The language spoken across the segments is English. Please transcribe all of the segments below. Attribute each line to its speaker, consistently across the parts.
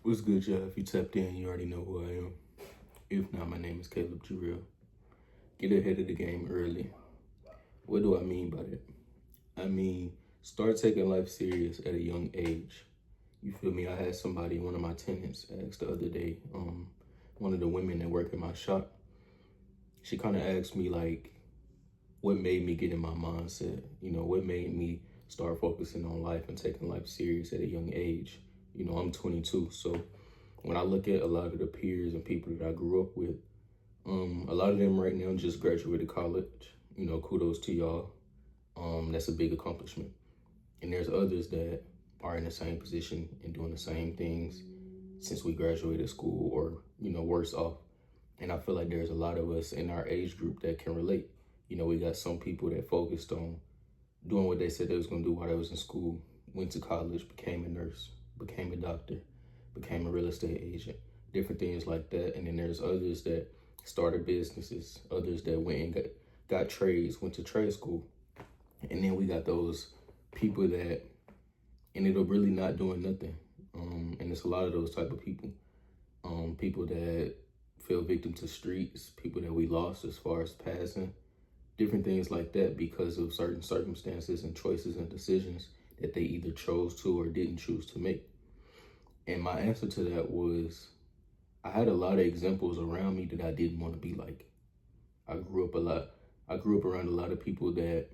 Speaker 1: What's good, y'all? If you tapped in, you already know who I am. If not, my name is Caleb Jarrell. Get ahead of the game early. What do I mean by that? I mean, start taking life serious at a young age. You feel me? I had somebody, one of my tenants, asked the other day, one of the women that work in my shop, she kind of asked me, like, what made me get in my mindset? What made me start focusing on life and taking life serious at a young age? I'm 22, so when I look at a lot of the peers and people that I grew up with, a lot of them right now just graduated college. Kudos to y'all. That's a big accomplishment. And there's others that are in the same position and doing the same things since we graduated school or, worse off. And I feel like there's a lot of us in our age group that can relate. We got some people that focused on doing what they said they was going to do while they was in school, went to college, became a nurse, became a doctor, became a real estate agent, different things like that. And then there's others that started businesses, others that went and got trades, went to trade school. And then we got those people that ended up really not doing nothing. And it's a lot of those type of people. People that fell victim to streets, people that we lost as far as passing, different things like that because of certain circumstances and choices and decisions that they either chose to or didn't choose to make. And my answer to that was, I had a lot of examples around me that I didn't want to be like. I grew up around a lot of people that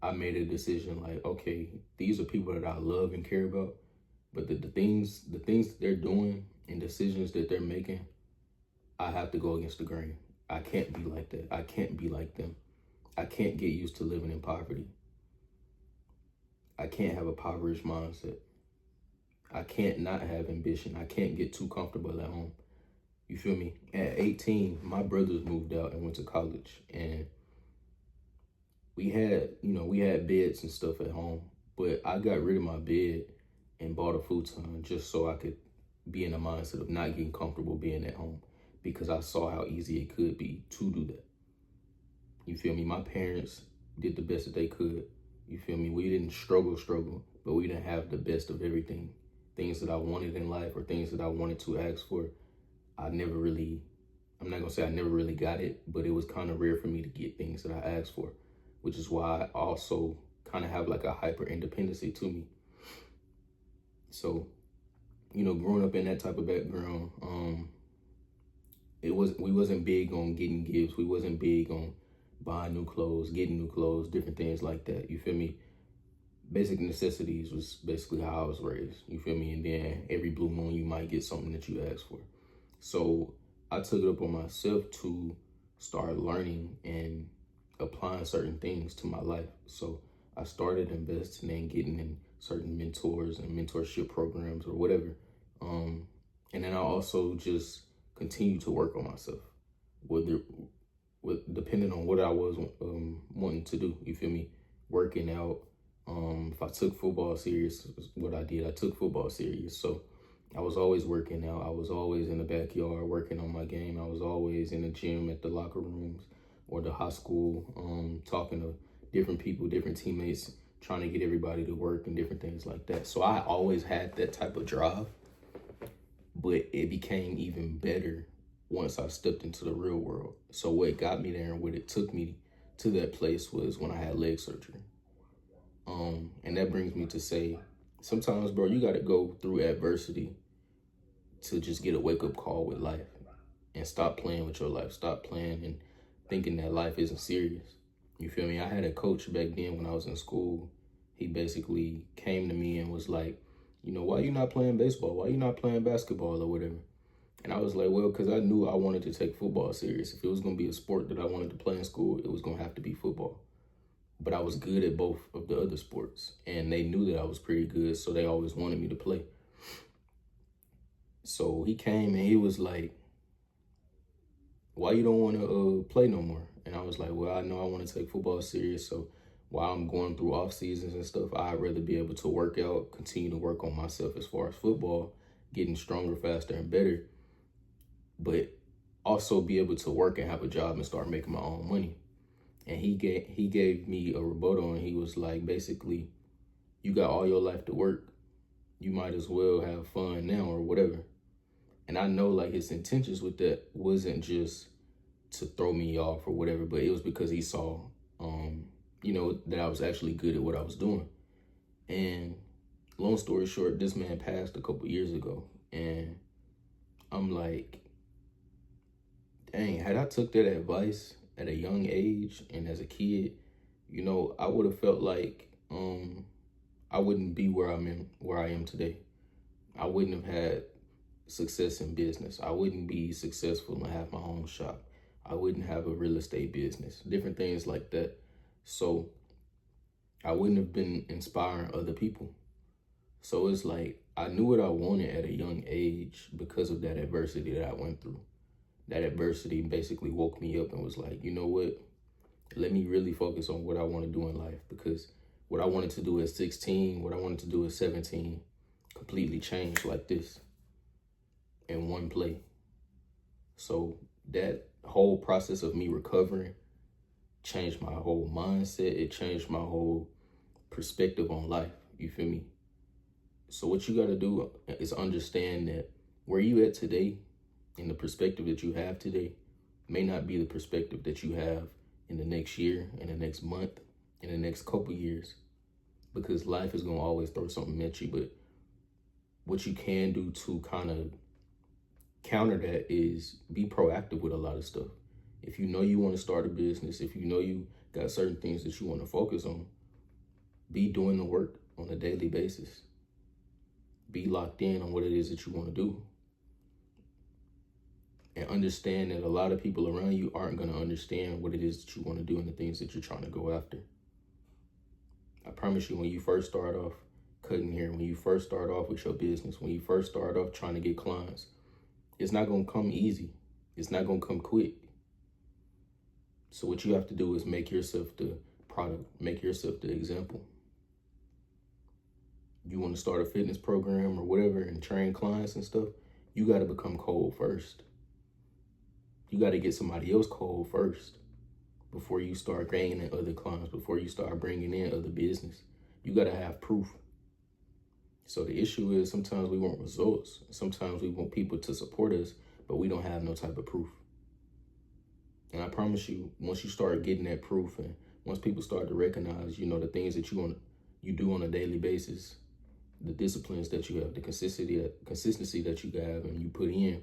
Speaker 1: I made a decision like, okay, these are people that I love and care about, but the things that they're doing and decisions that they're making, I have to go against the grain. I can't be like that. I can't be like them. I can't get used to living in poverty. I can't have a impoverished mindset. I can't not have ambition. I can't get too comfortable at home. You feel me? At 18, my brothers moved out and went to college, and we had beds and stuff at home, but I got rid of my bed and bought a futon just so I could be in the mindset of not getting comfortable being at home because I saw how easy it could be to do that. You feel me? My parents did the best that they could. You feel me? We didn't struggle, but we didn't have the best of everything. Things that I wanted in life or things that I wanted to ask for, I'm not gonna say I never really got it, but it was kind of rare for me to get things that I asked for, which is why I also kind of have like a hyper independency to me. So, growing up in that type of background, we wasn't big on getting gifts. We wasn't big on buying new clothes, getting new clothes, different things like that. You feel me? Basic necessities was basically how I was raised. You feel me? And then every blue moon, you might get something that you asked for. So I took it up on myself to start learning and applying certain things to my life. So I started investing and getting in certain mentors and mentorship programs or whatever. And then I also just continue to work on myself, depending on what I was wanting to do. You feel me? Working out. If I took football serious, what I did, I took football serious. So I was always working out. I was always in the backyard working on my game. I was always in the gym, at the locker rooms or the high school, talking to different people, different teammates, trying to get everybody to work and different things like that. So I always had that type of drive, but it became even better once I stepped into the real world. So what got me there and what it took me to that place was when I had leg surgery. And that brings me to say, sometimes, bro, you got to go through adversity to just get a wake-up call with life and stop playing with your life. Stop playing and thinking that life isn't serious. You feel me? I had a coach back then when I was in school. He basically came to me and was like, why you not playing baseball? Why you not playing basketball or whatever? And I was like, well, because I knew I wanted to take football serious. If it was going to be a sport that I wanted to play in school, it was going to have to be football. But I was good at both of the other sports, and they knew that I was pretty good, so they always wanted me to play. So he came and he was like, why you don't want to play no more? And I was like, well, I know I want to take football serious, so while I'm going through off seasons and stuff, I'd rather be able to work out, continue to work on myself as far as football, getting stronger, faster, and better, but also be able to work and have a job and start making my own money. And he gave me a rebuttal, and he was like, basically, you got all your life to work, you might as well have fun now or whatever. And I know like his intentions with that wasn't just to throw me off or whatever, but it was because he saw, that I was actually good at what I was doing. And long story short, this man passed a couple years ago, and I'm like, dang, had I took that advice at a young age and as a kid, I would have felt like I wouldn't be where I am today. I wouldn't have had success in business. I wouldn't be successful and have my own shop. I wouldn't have a real estate business, different things like that. So I wouldn't have been inspiring other people. So it's like I knew what I wanted at a young age because of that adversity that I went through. That adversity basically woke me up and was like, you know what? Let me really focus on what I want to do in life, because what I wanted to do at 16, what I wanted to do at 17 completely changed like this in one play. So that whole process of me recovering changed my whole mindset. It changed my whole perspective on life. You feel me? So what you got to do is understand that where you at today and the perspective that you have today may not be the perspective that you have in the next year, in the next month, in the next couple years, because life is going to always throw something at you. But what you can do to kind of counter that is be proactive with a lot of stuff. If you know you want to start a business, if you know you got certain things that you want to focus on, be doing the work on a daily basis. Be locked in on what it is that you want to do. And understand that a lot of people around you aren't going to understand what it is that you want to do and the things that you're trying to go after. I promise you, when you first start off cutting hair, when you first start off with your business, when you first start off trying to get clients, it's not going to come easy. It's not going to come quick. So what you have to do is make yourself the product, make yourself the example. You want to start a fitness program or whatever and train clients and stuff, you got to become cold first. You got to get somebody else cold first before you start gaining other clients, before you start bringing in other business. You got to have proof. So the issue is sometimes we want results. Sometimes we want people to support us, but we don't have no type of proof. And I promise you, once you start getting that proof and once people start to recognize, the things that you do on a daily basis, the disciplines that you have, the consistency that you have and you put in,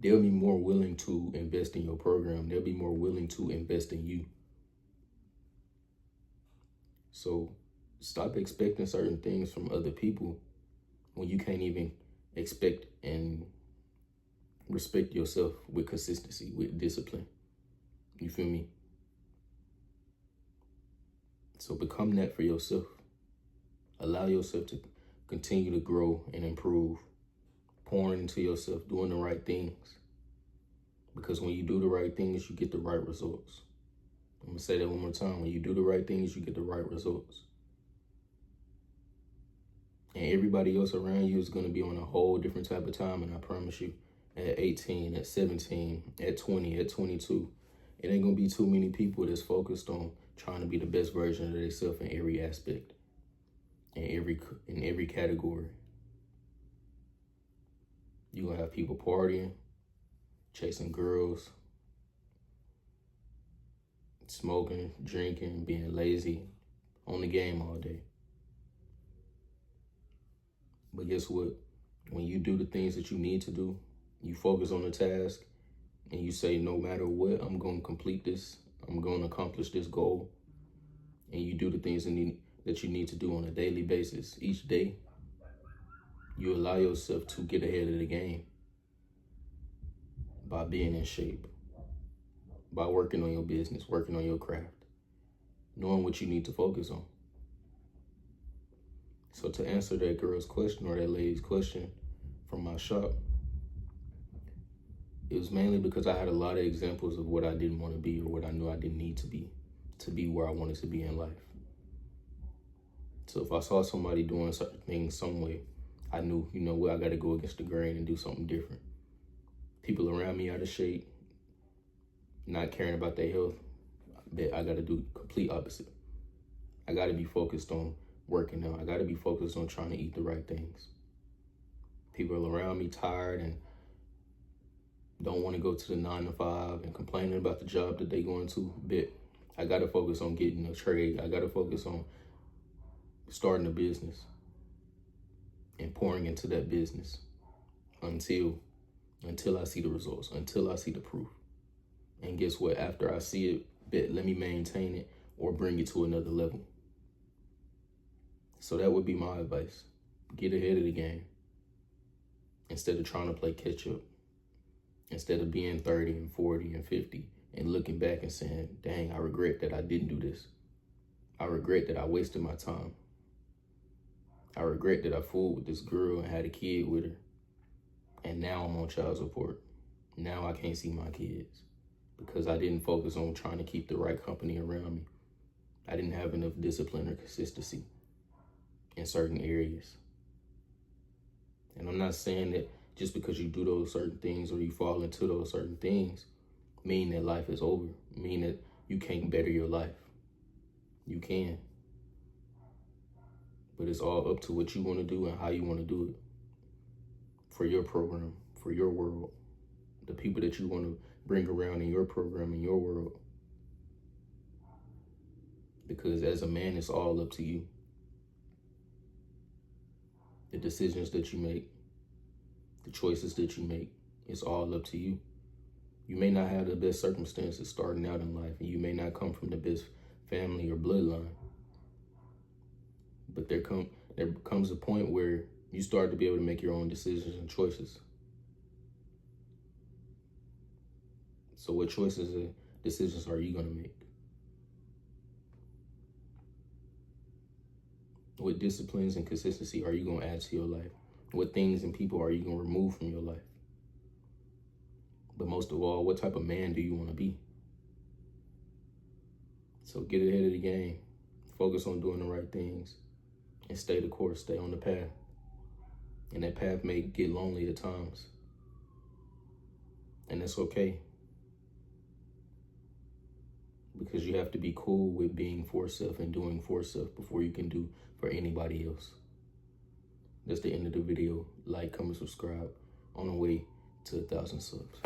Speaker 1: they'll be more willing to invest in your program. They'll be more willing to invest in you. So stop expecting certain things from other people when you can't even expect and respect yourself with consistency, with discipline. You feel me? So become that for yourself. Allow yourself to continue to grow and improve, pouring into yourself, doing the right things. Because when you do the right things, you get the right results. I'm going to say that one more time. When you do the right things, you get the right results. And everybody else around you is going to be on a whole different type of time. And I promise you, at 18, at 17, at 20, at 22, it ain't going to be too many people that's focused on trying to be the best version of themselves in every aspect, in every category. You're going to have people partying, chasing girls, smoking, drinking, being lazy, on the game all day. But guess what? When you do the things that you need to do, you focus on the task, and you say, no matter what, I'm going to complete this. I'm going to accomplish this goal. And you do the things that you need to do on a daily basis each day. You allow yourself to get ahead of the game by being in shape, by working on your business, working on your craft, knowing what you need to focus on. So to answer that girl's question or that lady's question from my shop, it was mainly because I had a lot of examples of what I didn't want to be or what I knew I didn't need to be where I wanted to be in life. So if I saw somebody doing certain things some way, I knew, I got to go against the grain and do something different. People around me out of shape, not caring about their health, I got to do complete opposite. I got to be focused on working out. I got to be focused on trying to eat the right things. People around me tired and don't want to go to the 9 to 5 and complaining about the job that they going to. But I got to focus on getting a trade. I got to focus on starting a business and pouring into that business until I see the results, until I see the proof. And guess what? After I see it, let me maintain it or bring it to another level. So that would be my advice. Get ahead of the game instead of trying to play catch up. Instead of being 30 and 40 and 50 and looking back and saying, dang, I regret that I didn't do this. I regret that I wasted my time. I regret that I fooled with this girl and had a kid with her. And now I'm on child support. Now I can't see my kids because I didn't focus on trying to keep the right company around me. I didn't have enough discipline or consistency in certain areas. And I'm not saying that just because you do those certain things or you fall into those certain things mean that life is over, mean that you can't better your life. You can. But it's all up to what you want to do and how you want to do it. For your program, for your world, the people that you want to bring around in your program, in your world. Because as a man, it's all up to you. The decisions that you make, the choices that you make, it's all up to you. You may not have the best circumstances starting out in life, and you may not come from the best family or bloodline. But there comes a point where you start to be able to make your own decisions and choices. So what choices and decisions are you going to make? What disciplines and consistency are you going to add to your life? What things and people are you going to remove from your life? But most of all, what type of man do you want to be? So get ahead of the game. Focus on doing the right things. And stay the course. Stay on the path. And that path may get lonely at times. And that's okay. Because you have to be cool with being for self and doing for self before you can do for anybody else. That's the end of the video. Like, comment, subscribe. On the way to 1,000 subs.